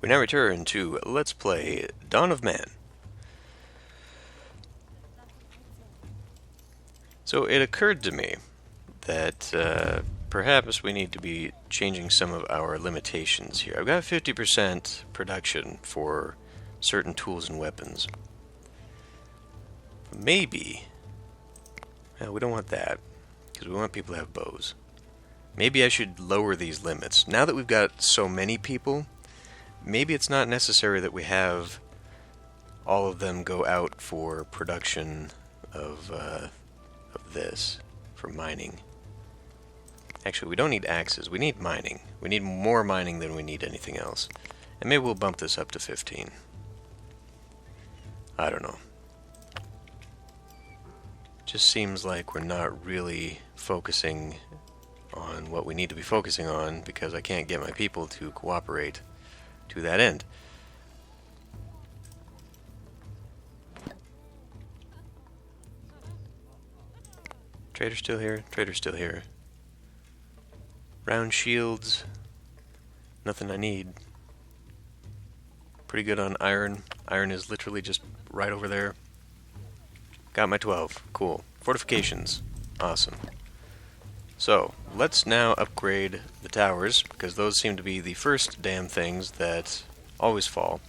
We now return to Let's Play Dawn of Man. So it occurred to me that perhaps we need to be changing some of our limitations here. I've got 50% production for certain tools and weapons. Maybe, well, we don't want that, because we want people to have bows. Maybe I should lower these limits. Now that we've got so many people, maybe it's not necessary that we have all of them go out for production of this, for mining. Actually, we don't need axes. We need mining. We need more mining than we need anything else. And maybe we'll bump this up to 15. I don't know. Just seems like we're not really focusing on what we need to be focusing on because I can't get my people to cooperate to that end. Trader's still here. Trader's still here. Round shields. Nothing I need. Pretty good on iron. Iron is literally just right over there. Got my 12. Cool. Fortifications. Awesome. So, let's now upgrade the towers, because those seem to be the first damn things that always fall.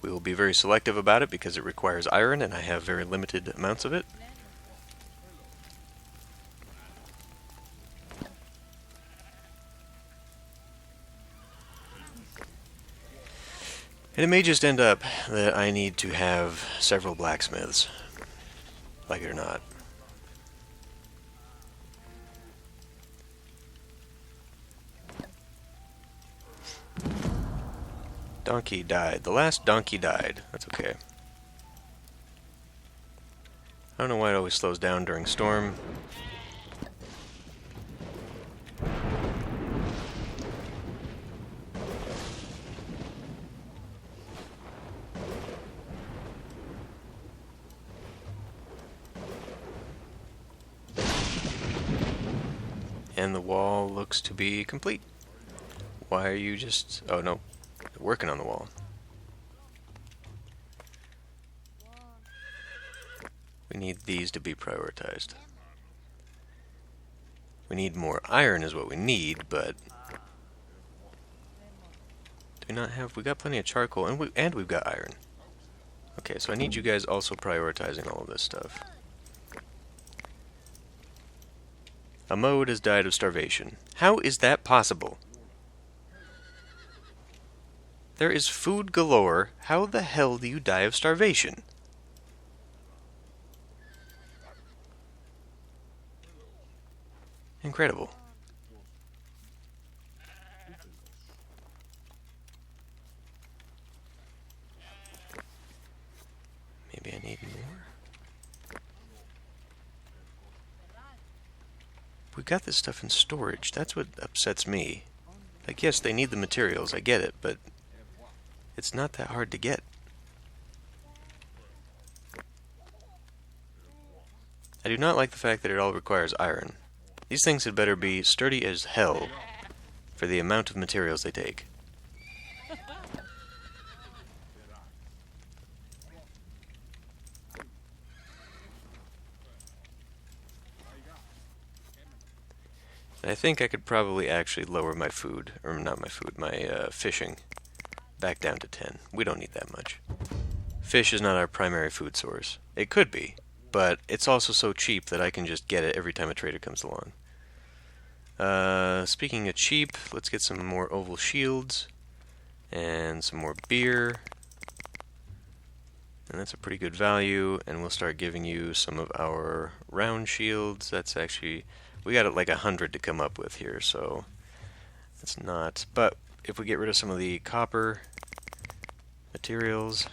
We will be very selective about it because it requires iron, and I have very limited amounts of it. And it may just end up that I need to have several blacksmiths, like it or not. Donkey died. The last donkey died. That's okay. I don't know why it always slows down during storm. And the wall looks to be complete. Why are you just... Oh, no. Working on the wall. We need these to be prioritized. We need more iron is what we need, but... Do we not have... We got plenty of charcoal, and we've got iron. Okay, so I need you guys also prioritizing all of this stuff. A mode has died of starvation. How is that possible? There is food galore. How the hell do you die of starvation? Incredible. Maybe I need more. We got this stuff in storage. That's what upsets me. Like, yes, they need the materials. I get it, but it's not that hard to get. I do not like the fact that it all requires iron. These things had better be sturdy as hell for the amount of materials they take. I think I could probably actually lower my food, or not my food, my fishing back down to 10. We don't need that much. Fish is not our primary food source. It could be, but it's also so cheap that I can just get it every time a trader comes along. Speaking of cheap, let's get some more oval shields and some more beer. And that's a pretty good value, and we'll start giving you some of our round shields. That's actually... We got it like 100 to come up with here, so that's not... But if we get rid of some of the copper materials,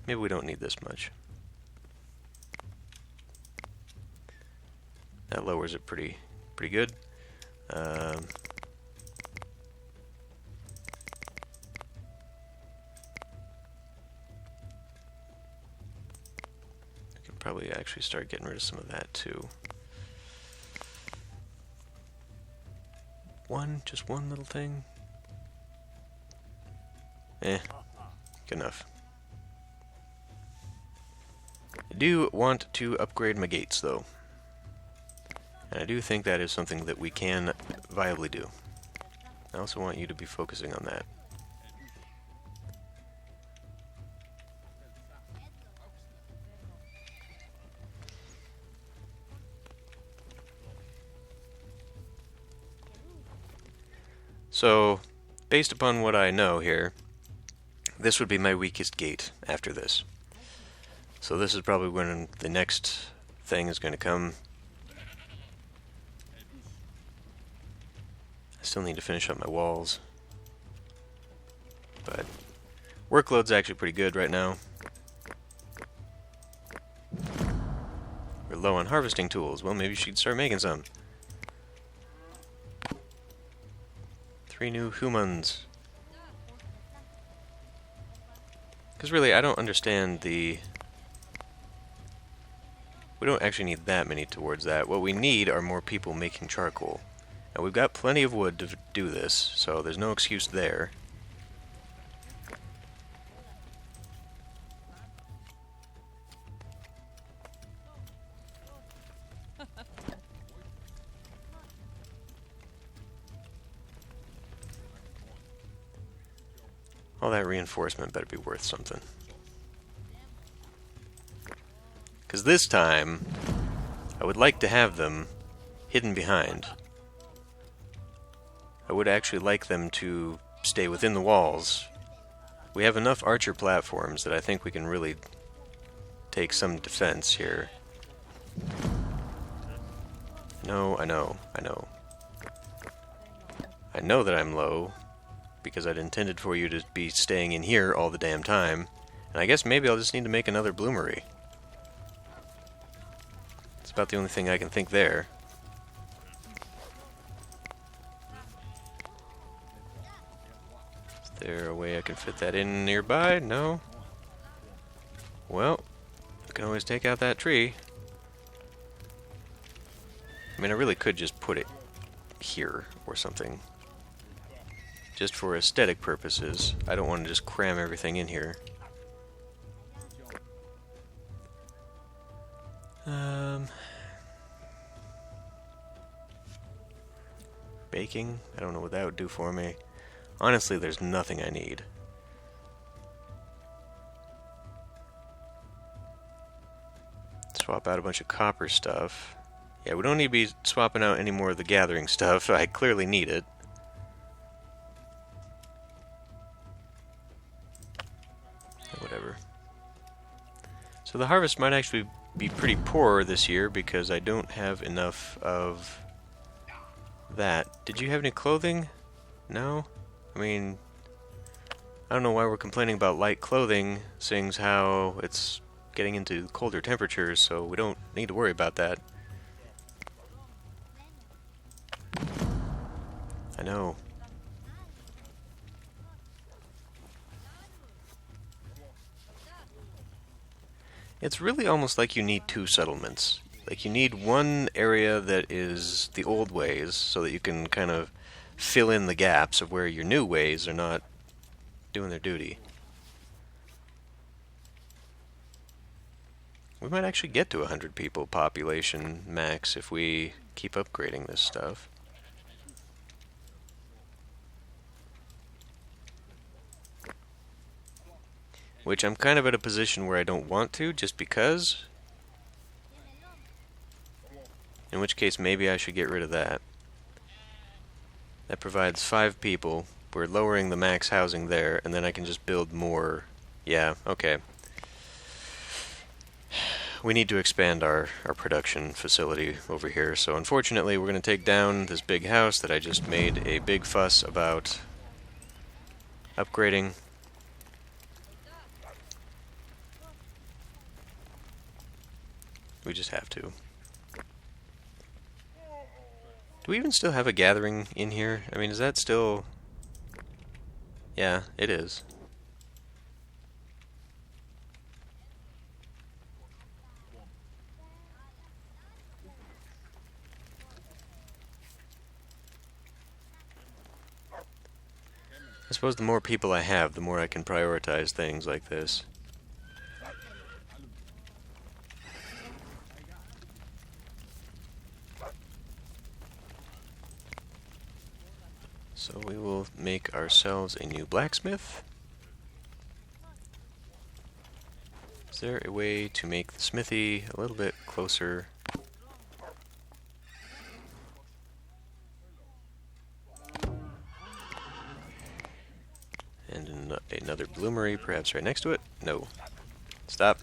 maybe we don't need this much. That lowers it pretty good. I could probably actually start getting rid of some of that too. Just one little thing. Eh, good enough. I do want to upgrade my gates, though. And I do think that is something that we can viably do. I also want you to be focusing on that. So, based upon what I know here, this would be my weakest gate after this. So this is probably when the next thing is going to come. I still need to finish up my walls. But workload's actually pretty good right now. We're low on harvesting tools. Well, maybe you should start making some. 3 new humans. Because really, I don't understand the... We don't actually need that many towards that. What we need are more people making charcoal. And we've got plenty of wood to do this, so there's no excuse there. All that reinforcement better be worth something. Because this time, I would like to have them hidden behind. I would actually like them to stay within the walls. We have enough archer platforms that I think we can really take some defense here. No, I know. I know that I'm low, because I'd intended for you to be staying in here all the damn time. And I guess maybe I'll just need to make another bloomery. It's about the only thing I can think there. Is there a way I can fit that in nearby? No? Well, I can always take out that tree. I mean, I really could just put it here or something. Just for aesthetic purposes. I don't want to just cram everything in here. Baking? I don't know what that would do for me. Honestly, there's nothing I need. Swap out a bunch of copper stuff. Yeah, we don't need to be swapping out any more of the gathering stuff. I clearly need it. Whatever. So the harvest might actually be pretty poor this year because I don't have enough of that. Did you have any clothing? No? I mean, I don't know why we're complaining about light clothing, seeing as how it's getting into colder temperatures, so we don't need to worry about that. I know. It's really almost like you need 2 settlements. Like, you need one area that is the old ways, so that you can kind of fill in the gaps of where your new ways are not doing their duty. We might actually get to 100 people population max if we keep upgrading this stuff. Which I'm kind of at a position where I don't want to, just because. In which case, maybe I should get rid of that. That provides 5 people. We're lowering the max housing there, and then I can just build more. Yeah, okay. We need to expand our production facility over here, so unfortunately we're going to take down this big house that I just made a big fuss about upgrading. We just have to. Do we even still have a gathering in here? I mean, is that still... Yeah, it is. suppose the more people I have, the more I can prioritize things like this. So we will make ourselves a new blacksmith. Is there a way to make the smithy a little bit closer? And another bloomery perhaps right next to it? No. Stop.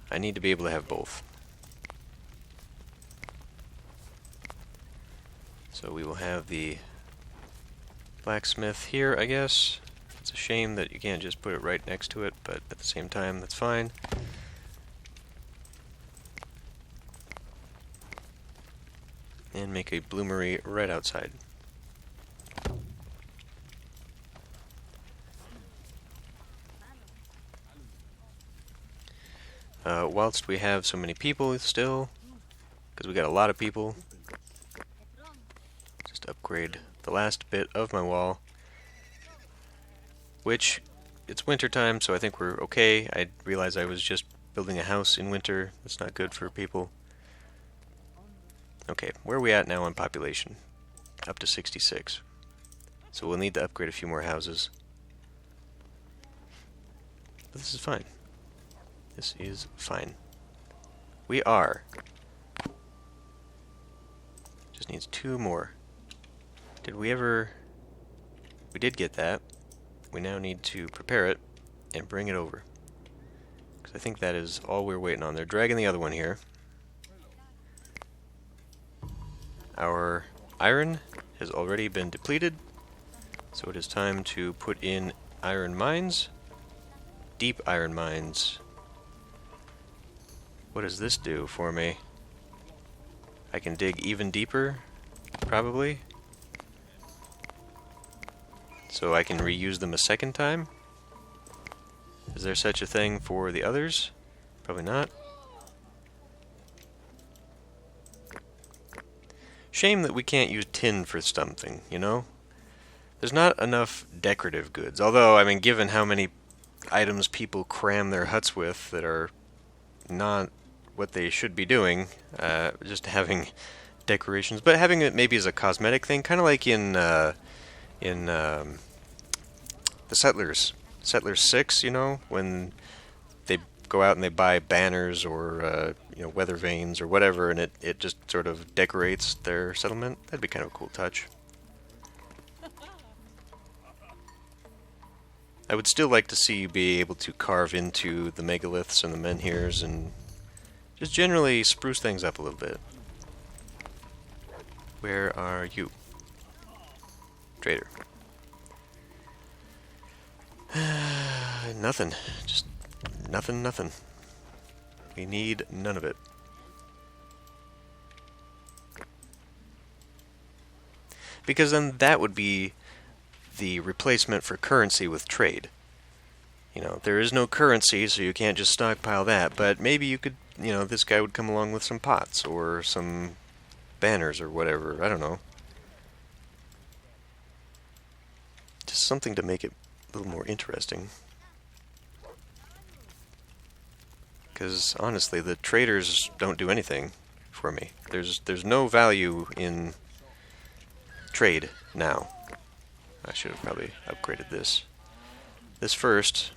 I need to be able to have both. So we will have the blacksmith here, I guess. It's a shame that you can't just put it right next to it, but at the same time, that's fine. And make a bloomery right outside. Whilst we have so many people still, because we got a lot of people, just upgrade the last bit of my wall, which it's winter time, so I think we're okay. I realized I was just building a house in winter. That's not good for people. Okay, where are we at now on population? Up to 66. So we'll need to upgrade a few more houses. But this is fine. This is fine. We are. Just needs 2 more. Did we ever... We did get that. We now need to prepare it and bring it over. Because I think that is all we're waiting on. They're dragging the other one here. Our iron has already been depleted, so it is time to put in iron mines. Deep iron mines. What does this do for me? I can dig even deeper, probably. So I can reuse them a second time? Is there such a thing for the others? Probably not. Shame that we can't use tin for something, you know? There's not enough decorative goods. Although, I mean, given how many items people cram their huts with that are not what they should be doing, just having decorations, but having it maybe as a cosmetic thing, kind of like in the Settlers 6, you know, when they go out and they buy banners or you know, weather vanes or whatever, and it just sort of decorates their settlement. That'd be kind of a cool touch. I would still like to see you be able to carve into the megaliths and the menhirs and just generally spruce things up a little bit. Where are you? Trader. Nothing. Just nothing. We need none of it. Because then that would be the replacement for currency with trade. You know, there is no currency, so you can't just stockpile that, but maybe you could, you know, this guy would come along with some pots or some banners or whatever, I don't know. Just something to make it a little more interesting. Because honestly, the traders don't do anything for me. There's no value in trade now. I should have probably upgraded this. This first.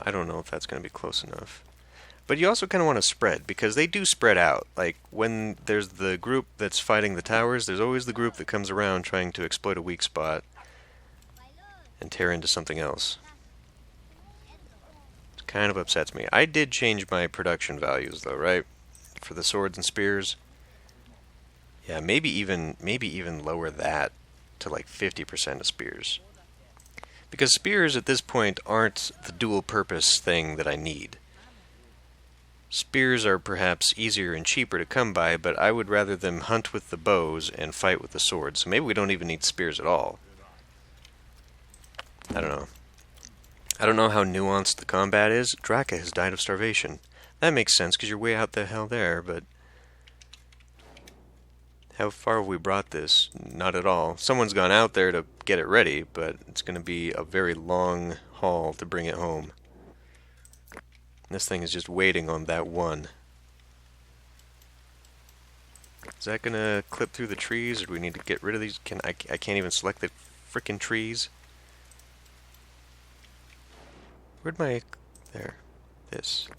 I don't know if that's going to be close enough. But you also kind of want to spread, because they do spread out. Like, when there's the group that's fighting the towers, there's always the group that comes around trying to exploit a weak spot and tear into something else. It kind of upsets me. I did change my production values, though, right? For the swords and spears. Yeah, maybe even lower that to like 50% of spears. Because spears at this point aren't the dual purpose thing that I need. Spears are perhaps easier and cheaper to come by, but I would rather them hunt with the bows and fight with the swords. So maybe we don't even need spears at all. I don't know. I don't know how nuanced the combat is. Draka has died of starvation. That makes sense, because you're way out the hell there, but... How far have we brought this? Not at all. Someone's gone out there to get it ready, but it's going to be a very long haul to bring it home. This thing is just waiting on that one. Is that going to clip through the trees, or do we need to get rid of these? I can't even select the frickin' trees. Where'd my... There.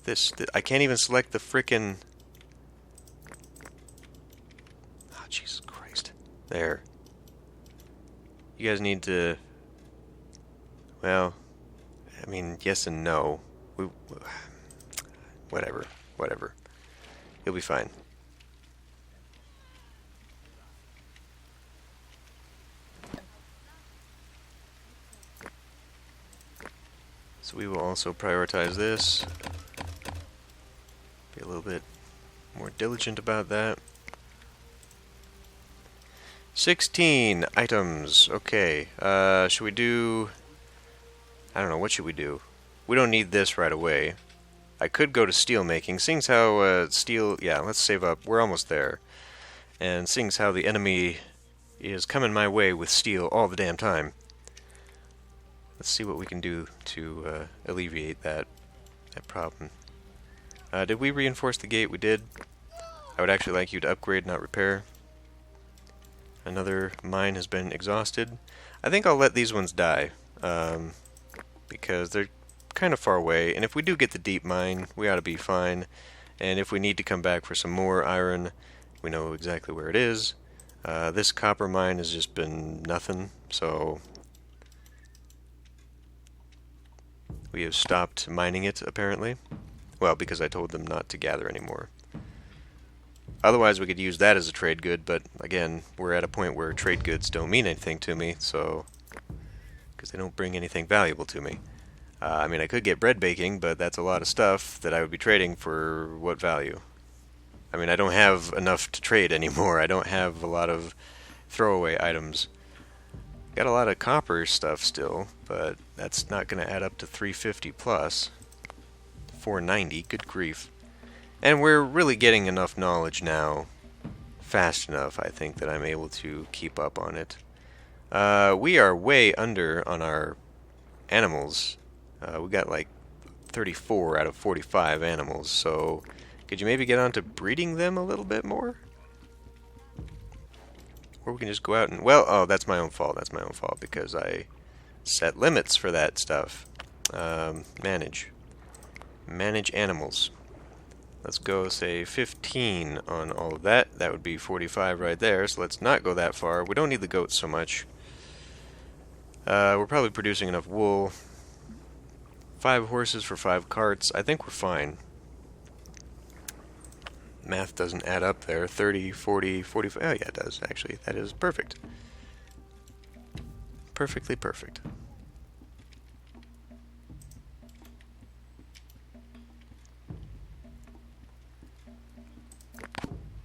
This. I can't even select the frickin'... Oh, Jesus Christ. There. You guys need to... Well, I mean, yes and no. Whatever. You'll be fine. So we will also prioritize this. Be a little bit more diligent about that. 16 items. Okay. Should we do... I don't know. What should we do? We don't need this right away. I could go to steel making. Seeing as how steel... Yeah, let's save up. We're almost there. And seeing as how the enemy is coming my way with steel all the damn time. Let's see what we can do to alleviate that problem. Did we reinforce the gate? We did. I would actually like you to upgrade, not repair. Another mine has been exhausted. I think I'll let these ones die, because they're kind of far away, and if we do get the deep mine, we ought to be fine. And if we need to come back for some more iron, we know exactly where it is. This copper mine has just been nothing, so... We have stopped mining it, apparently. Well, because I told them not to gather anymore. Otherwise, we could use that as a trade good, but again, we're at a point where trade goods don't mean anything to me, so... Because they don't bring anything valuable to me. I mean, I could get bread baking, but that's a lot of stuff that I would be trading for what value? I mean, I don't have enough to trade anymore. I don't have a lot of throwaway items. Got a lot of copper stuff still, but that's not going to add up to 350 plus. 490, good grief. And we're really getting enough knowledge now, fast enough, I think, that I'm able to keep up on it. We are way under on our animals. We got like 34 out of 45 animals, so could you maybe get on to breeding them a little bit more? Or we can just go out and... Well, oh, that's my own fault. That's my own fault because I set limits for that stuff. Manage. Manage animals. Let's go, say, 15 on all of that. That would be 45 right there, so let's not go that far. We don't need the goats so much. We're probably producing enough wool. 5 horses for 5 carts. I think we're fine. Math doesn't add up there. 30, 40, 45. Oh, yeah, it does, actually. That is perfect. Perfectly perfect.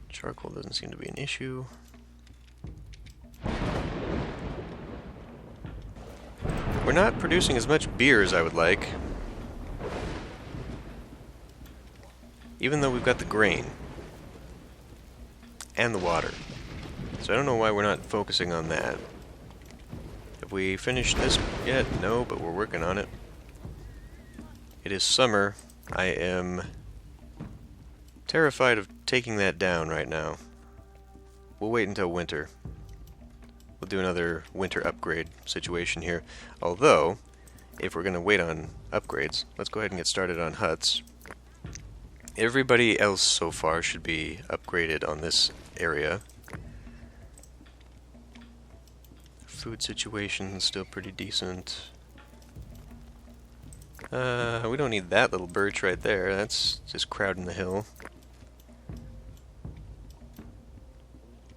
Charcoal doesn't seem to be an issue. We're not producing as much beer as I would like. Even though we've got the grain. And the water. So I don't know why we're not focusing on that. Have we finished this yet? No, but we're working on it. It is summer. I am terrified of taking that down right now. We'll wait until winter. We'll do another winter upgrade situation here. Although, if we're going to wait on upgrades, let's go ahead and get started on huts. Everybody else so far should be upgraded on this area. Food situation is still pretty decent. We don't need that little birch right there. That's just crowding the hill.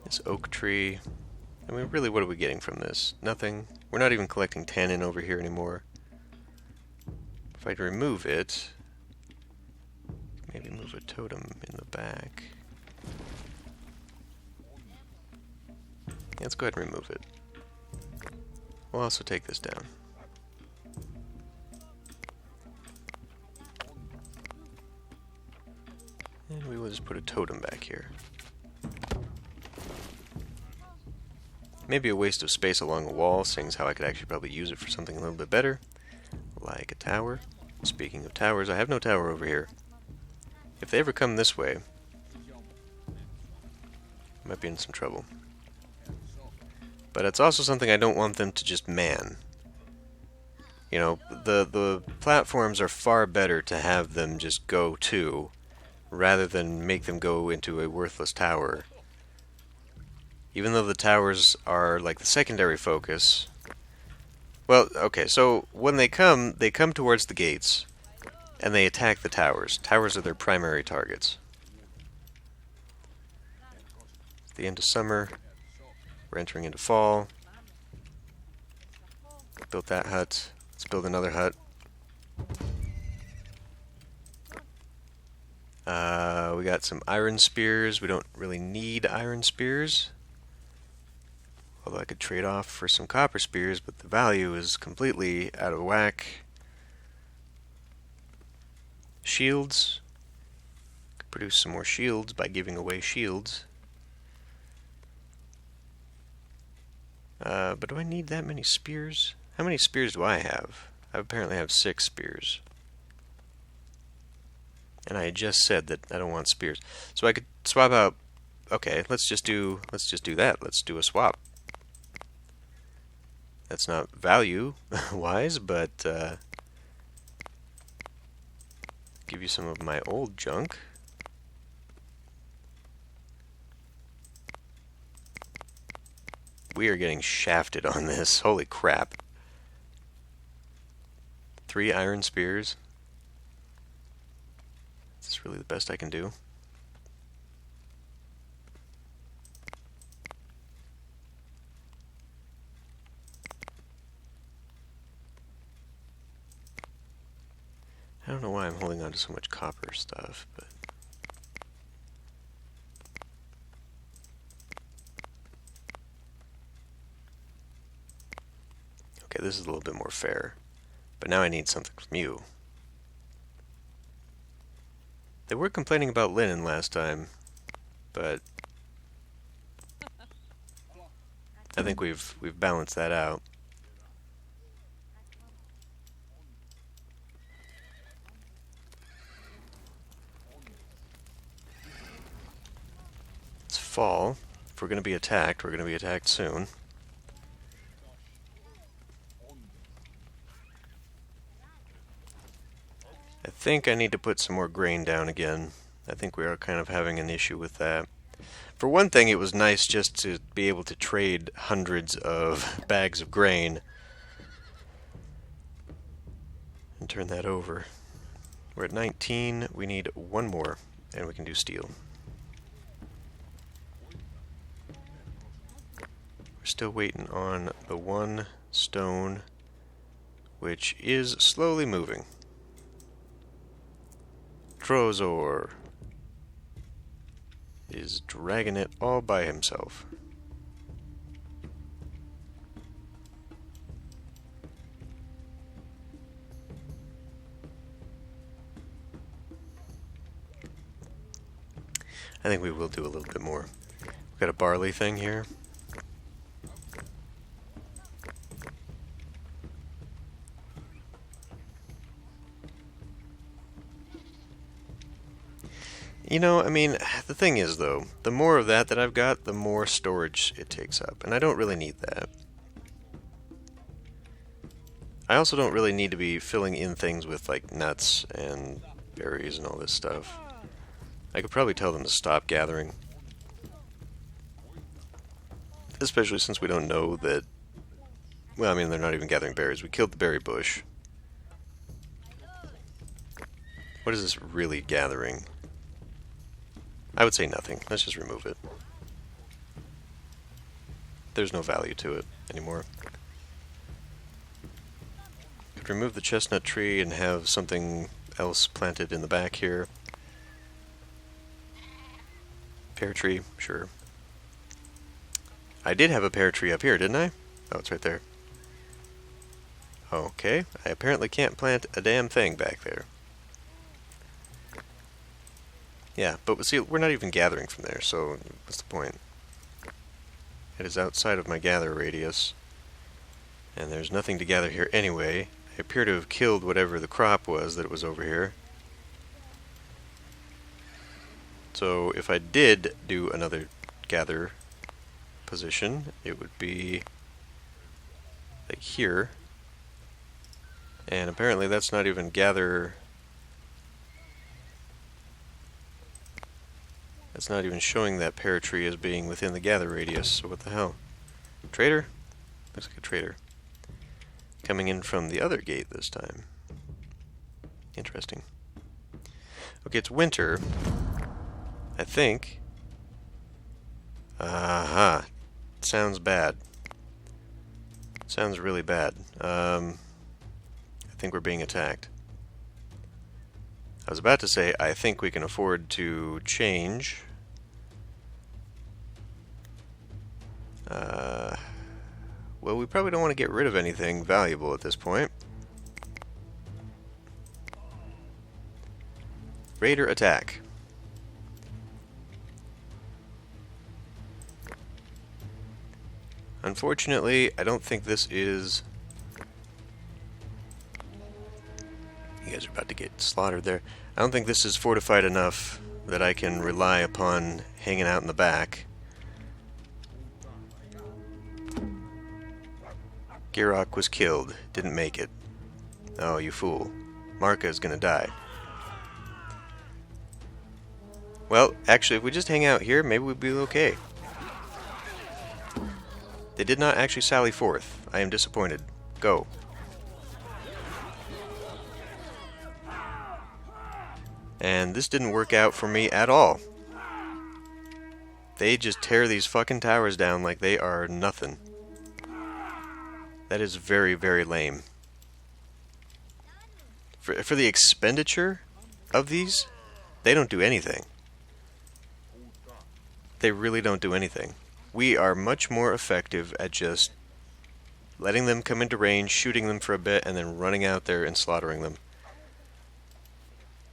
This oak tree. I mean, really, what are we getting from this? Nothing. We're not even collecting tannin over here anymore. If I remove it... Maybe move a totem in the back. Let's go ahead and remove it. We'll also take this down. And we will just put a totem back here. Maybe a waste of space along a wall, seeing as how I could actually probably use it for something a little bit better. Like a tower. Speaking of towers, I have no tower over here. If they ever come this way, I might be in some trouble. But it's also something I don't want them to just man. You know, the platforms are far better to have them just go to, rather than make them go into a worthless tower. Even though the towers are like the secondary focus. Well, okay, so when they come towards the gates, and they attack the towers. Towers are their primary targets. It's the end of summer. We're entering into fall. Built that hut. Let's build another hut. We got some iron spears. We don't really need iron spears. Although I could trade off for some copper spears, but the value is completely out of whack. Shields. Could produce some more shields by giving away shields. But do I need that many spears? How many spears do I have? I apparently have 6 spears. And I just said that I don't want spears. So I could swap out. Okay, let's just do that. Let's do a swap. That's not value wise, but give you some of my old junk. We are getting shafted on this. Holy crap. 3 iron spears. Is this really the best I can do? I don't know why I'm holding on to so much copper stuff, but... Okay, this is a little bit more fair. But now I need something from you. They were complaining about linen last time, but I think we've balanced that out. It's fall. If we're going to be attacked, we're going to be attacked soon. I think I need to put some more grain down again. I think we are kind of having an issue with that. For one thing, it was nice just to be able to trade hundreds of bags of grain and turn that over. We're at 19. We need 1 more, and we can do steel. We're still waiting on the 1 stone, which is slowly moving. Trozor is dragging it all by himself. I think we will do a little bit more. We've got a barley thing here. You know, I mean, the thing is, though, the more of that I've got, the more storage it takes up, and I don't really need that. I also don't really need to be filling in things with, like, nuts and berries and all this stuff. I could probably tell them to stop gathering. Especially since we don't know that... Well, I mean, they're not even gathering berries. We killed the berry bush. What is this really gathering? I would say nothing. Let's just remove it. There's no value to it anymore. Could remove the chestnut tree and have something else planted in the back here. Pear tree, sure. I did have a pear tree up here, didn't I? Oh, it's right there. Okay, I apparently can't plant a damn thing back there. Yeah, but see, we're not even gathering from there, so what's the point? It is outside of my gather radius, and there's nothing to gather here anyway. I appear to have killed whatever the crop was that was over here. So if I did do another gather position, it would be like here. And apparently that's not even gather. That's not even showing that pear tree as being within the gather radius, so what the hell? Trader? Looks like a trader. Coming in from the other gate this time. Interesting. Okay, it's winter. I think. Aha. Sounds bad. Sounds really bad. I think we're being attacked. I was about to say, I think we can afford to change. Well, we probably don't want to get rid of anything valuable at this point. Raider attack. Unfortunately, I don't think this is... You guys are about to get slaughtered there. I don't think this is fortified enough that I can rely upon hanging out in the back. Girok was killed. Didn't make it. Oh, you fool. Marka is gonna die. Well, actually, if we just hang out here, maybe we'd be okay. They did not actually sally forth. I am disappointed. Go. And this didn't work out for me at all. They just tear these fucking towers down like they are nothing. That is very, very lame. For the expenditure of these, they don't do anything. They really don't do anything. We are much more effective at just letting them come into range, shooting them for a bit, and then running out there and slaughtering them.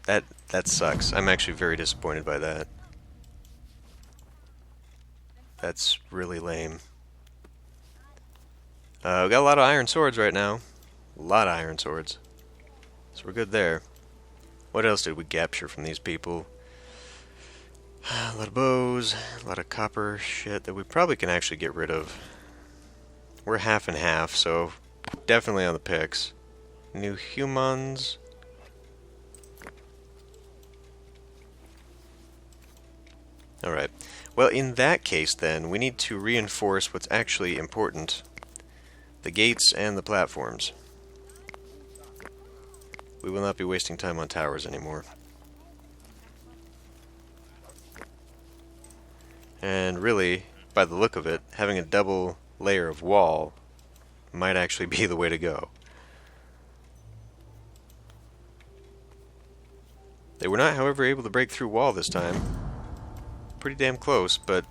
That sucks. I'm actually very disappointed by that. That's really lame. We got a lot of iron swords right now. A lot of iron swords. So we're good there. What else did we capture from these people? A lot of bows, a lot of copper shit that we probably can actually get rid of. We're half and half, so definitely on the picks. New humans. Alright. Well, in that case then, we need to reinforce what's actually important. The gates and the platforms. We will not be wasting time on towers anymore. And really, by the look of it, having a double layer of wall might actually be the way to go. They were not, however, able to break through wall this time. Pretty damn close, but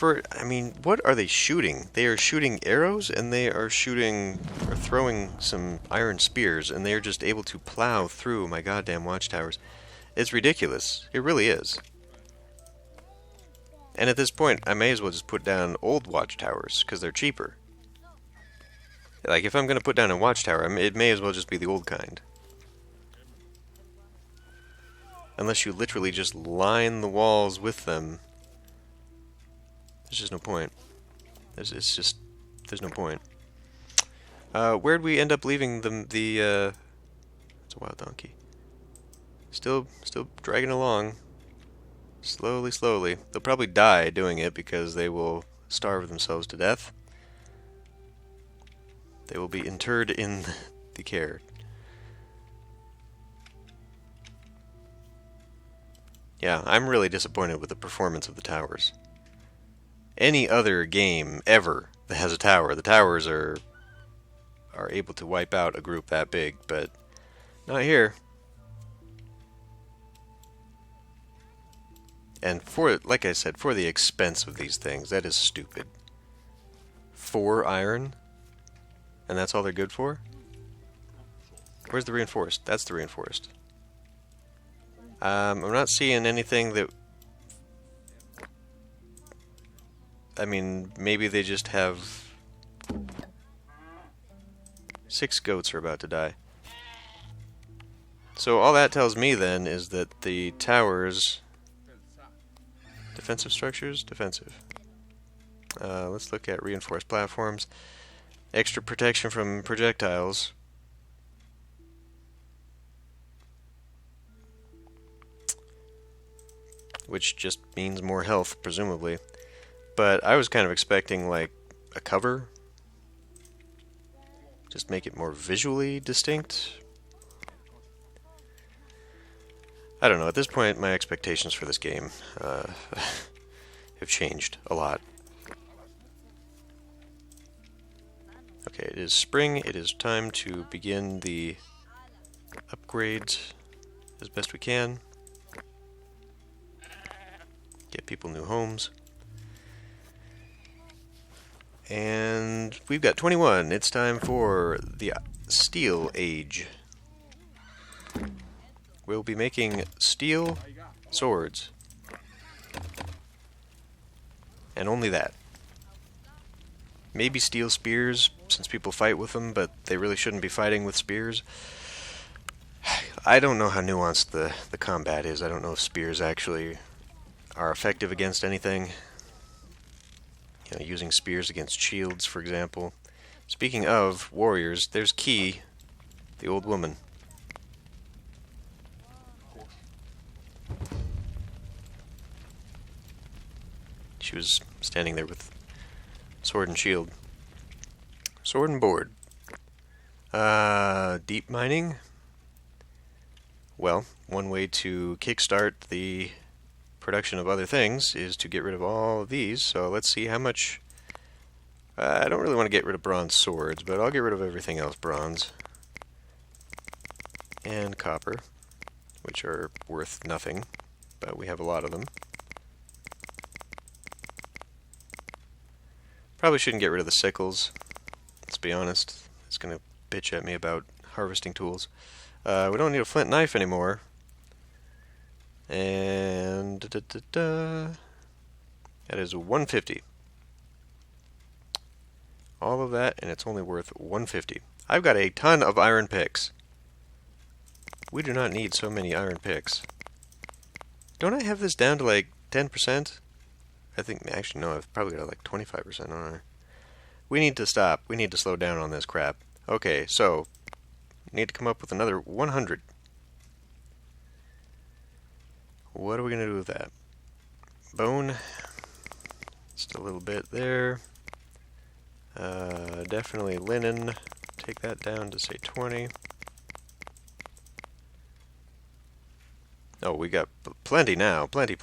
I mean, what are they shooting? They are shooting arrows, and they are shooting, or throwing some iron spears, and they are just able to plow through my goddamn watchtowers. It's ridiculous. It really is. And at this point, I may as well just put down old watchtowers, because they're cheaper. Like, if I'm going to put down a watchtower, it may as well just be the old kind. Unless you literally just line the walls with them. There's just no point. There's no point. Where'd we end up leaving them? It's a wild donkey. Still dragging along. Slowly, slowly. They'll probably die doing it because they will starve themselves to death. They will be interred in the care. Yeah, I'm really disappointed with the performance of the towers. Any other game ever that has a tower, the towers are able to wipe out a group that big, but not here. And like I said, for the expense of these things, that is stupid. 4 iron? And that's all they're good for? Where's the reinforced? That's the reinforced. I'm not seeing anything that... I mean, maybe they just have... 6 goats are about to die. So all that tells me then is that the towers... Defensive structures? Defensive. Let's look at reinforced platforms. Extra protection from projectiles. Which just means more health, presumably. But I was kind of expecting, like, a cover. Just make it more visually distinct. I don't know, at this point my expectations for this game have changed a lot. Okay, it is spring, it is time to begin the upgrades as best we can. Get people new homes. And we've got 21. It's time for the Steel Age. We'll be making steel swords. And only that. Maybe steel spears, since people fight with them, but they really shouldn't be fighting with spears. I don't know how nuanced the combat is. I don't know if spears actually are effective against anything. You know, using spears against shields, for example. Speaking of warriors, there's Key, the old woman. She was standing there with sword and shield. Sword and board. Deep mining. Well, one way to kickstart the production of other things is to get rid of all of these. So let's see how much... I don't really want to get rid of bronze swords, but I'll get rid of everything else bronze. And copper, which are worth nothing, but we have a lot of them. Probably shouldn't get rid of the sickles, let's be honest. It's going to bitch at me about harvesting tools. We don't need a flint knife anymore. And that is 150. All of that, and it's only worth 150. I've got a ton of iron picks. We do not need so many iron picks. Don't I have this down to like 10%? I think, actually no, I've probably got like 25% on her. We need to stop. We need to slow down on this crap. Okay, so, need to come up with another 100. What are we going to do with that? Bone. Just a little bit there. Definitely linen. Take that down to, say, 20. Oh, we got plenty now. Plenty.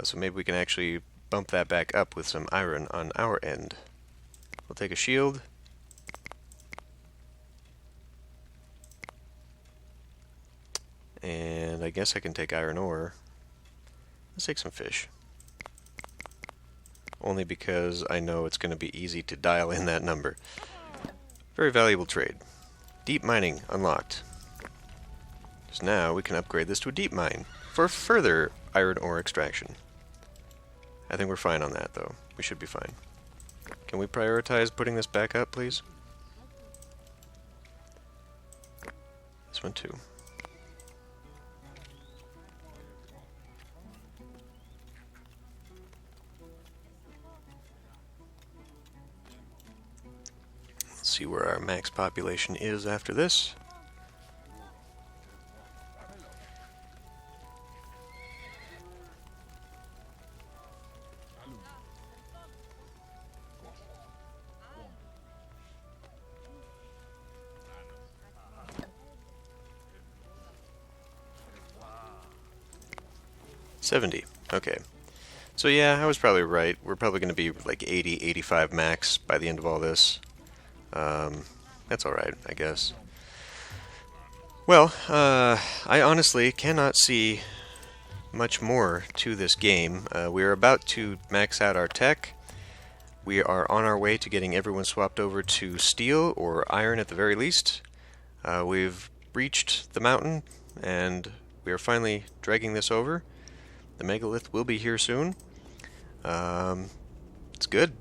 So maybe we can actually bump that back up with some iron on our end. We'll take a shield. And I guess I can take iron ore. Let's take some fish. Only because I know it's going to be easy to dial in that number. Very valuable trade. Deep mining unlocked. So now we can upgrade this to a deep mine for further iron ore extraction. I think we're fine on that, though. We should be fine. Can we prioritize putting this back up, please? This one, too. Let's see where our max population is after this. $70. Okay. So yeah, I was probably right. We're probably going to be like 80, 85 max by the end of all this. That's alright, I guess. Well, I honestly cannot see much more to this game. We are about to max out our tech. We are on our way to getting everyone swapped over to steel, or iron at the very least. We've reached the mountain, and we are finally dragging this over. The megalith will be here soon. It's good.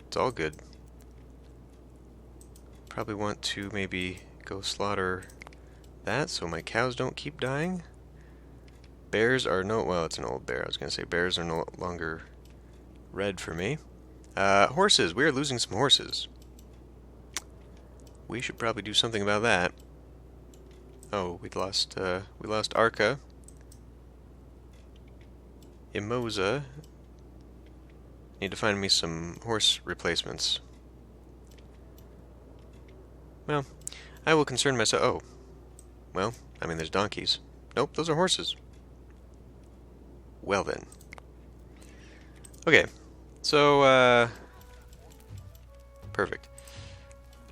It's all good. Probably want to maybe go slaughter that so my cows don't keep dying. Bears are well, it's an old bear. I was going to say bears are no longer red for me. Horses. We are losing some horses. We should probably do something about that. Oh, we lost Arca. Imosa. Need to find me some horse replacements. Well, I will concern myself. Oh. Well, I mean, there's donkeys. Nope, those are horses. Well then. Okay. So, perfect.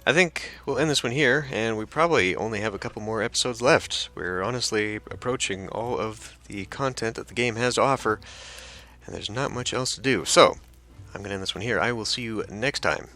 I think we'll end this one here, and we probably only have a couple more episodes left. We're honestly approaching all of the content that the game has to offer, and there's not much else to do. So, I'm going to end this one here. I will see you next time.